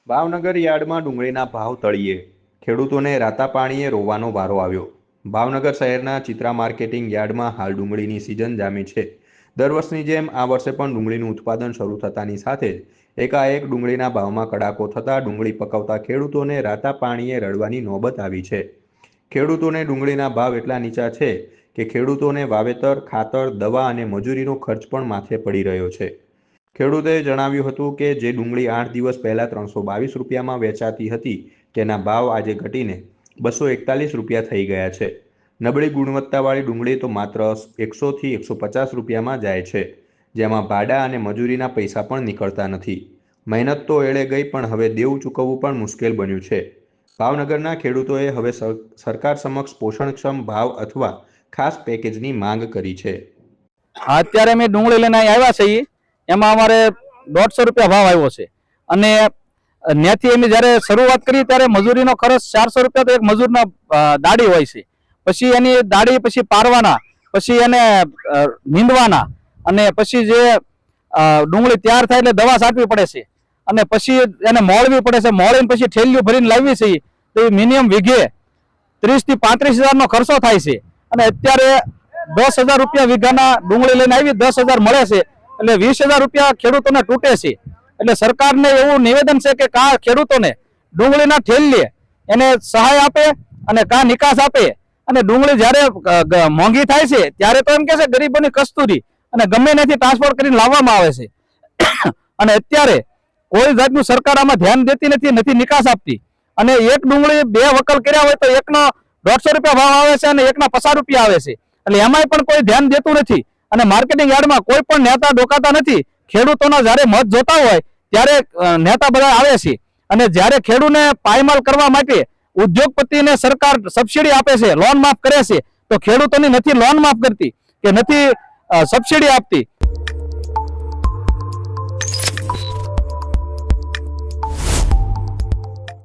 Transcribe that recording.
ભાવનગર યાર્ડમાં ડુંગળીના ભાવ તળિયે, ખેડૂતોને રાતા પાણીએ રોવાનો વારો આવ્યો। ભાવનગર શહેરના ચિત્રા માર્કેટિંગ યાર્ડમાં હાલ ડુંગળીની સિઝન જામી છે। દર વર્ષની જેમ આ વર્ષે પણ ડુંગળીનું ઉત્પાદન શરૂ થતાની સાથે જ એકાએક ડુંગળીના ભાવમાં કડાકો થતાં ડુંગળી પકવતા ખેડૂતોને રાતા પાણીએ રડવાની નોબત આવી છે। ખેડૂતોને ડુંગળીના ભાવ એટલા નીચા છે કે ખેડૂતોને વાવેતર, ખાતર, દવા અને મજૂરીનો ખર્ચ પણ માથે પડી રહ્યો છે। ખેડૂતોએ જણાવ્યું હતું કે જે ડુંગળી 8 દિવસ પહેલાં 322 રૂપિયામાં વેચાતી હતી તેના ભાવ આજે ઘટીને 241 રૂપિયા થઈ ગયા છે। નબળી ગુણવત્તાવાળી ડુંગળી તો માત્ર 100 થી 150 રૂપિયામાં જાય છે, જેમાં ભાડા અને મજૂરીના પૈસા પણ નીકળતા નથી। મહેનત તો એળે ગઈ, પણ હવે દેવું ચૂકવવું પણ મુશ્કેલ બન્યું છે। ભાવનગરના ખેડૂતોએ હવે સરકાર સમક્ષ પોષણક્ષમ ભાવ અથવા ખાસ પેકેજની માંગ કરી છે। અત્યારે અમે ડુંગળી લઈને આવ્યા છીએ, એમાં અમારે 150 રૂપિયા ભાવ આવ્યો છે અને ત્યાંથી અમે જ્યારે શરૂઆત કરી ત્યારે મજૂરીનો ખર્ચ 400 રૂપિયા તો એક મજૂરના દાડી હોય છે। પછી એની દાડી પછી પારવાના, પછી એને નીંદવાના અને પછી જે ડુંગળી તૈયાર થાય એટલે દવા છાંટવી પડે છે અને પછી એને મોળવી પડે છે। મોળીને પછી ઠેલીઓ ભરીને લાવવી છે તો એ મિનિમમ વીઘે 30 થી 35 હજારનો ખર્ચો થાય છે અને અત્યારે 10,000 રૂપિયા વીઘાના ડુંગળી લઈને આવી 10,000 મળે છે એટલે 20,000 રૂપિયા ખેડૂતોને તૂટે છે। એટલે સરકારને એવું નિવેદન છે કે કા ખેડૂતોને ડુંગળીના ઠેલીએ એને સહાય આપે અને કા નિકાસ આપે અને ડુંગળી જ્યારે મોંઘી થાય છે ત્યારે તો એમ કે છે ગરીબોની કસ્તુરી અને ગમે ત્યાંથી ટ્રાન્સપોર્ટ કરીને લાવવામાં આવે છે અને અત્યારે કોઈ જાતનું સરકાર આમાં ધ્યાન દેતી નથી, નથી નિકાસ આપતી અને એક ડુંગળી 2 વકલ કર્યા હોય તો એકનો 150 રૂપિયા ભાવ આવે છે અને એકના 50 રૂપિયા આવે છે। એટલે એમાંય પણ કોઈ ધ્યાન દેતું નથી અને માર્કેટિંગ યાર્ડમાં કોઈ પણ નેતા ડોકાતા નથી। ખેડૂતોના જ્યારે મત જોતા હોય ત્યારે નેતા બધા આવે છે અને જ્યારે ખેડૂતને પાયમાલ કરવા માટે ઉદ્યોગપતિને સરકાર સબસિડી આપે છે, લોન માફ કરે છે, તો ખેડૂતોની નથી લોન માફ કરતી કે નથી સબસિડી આપતી।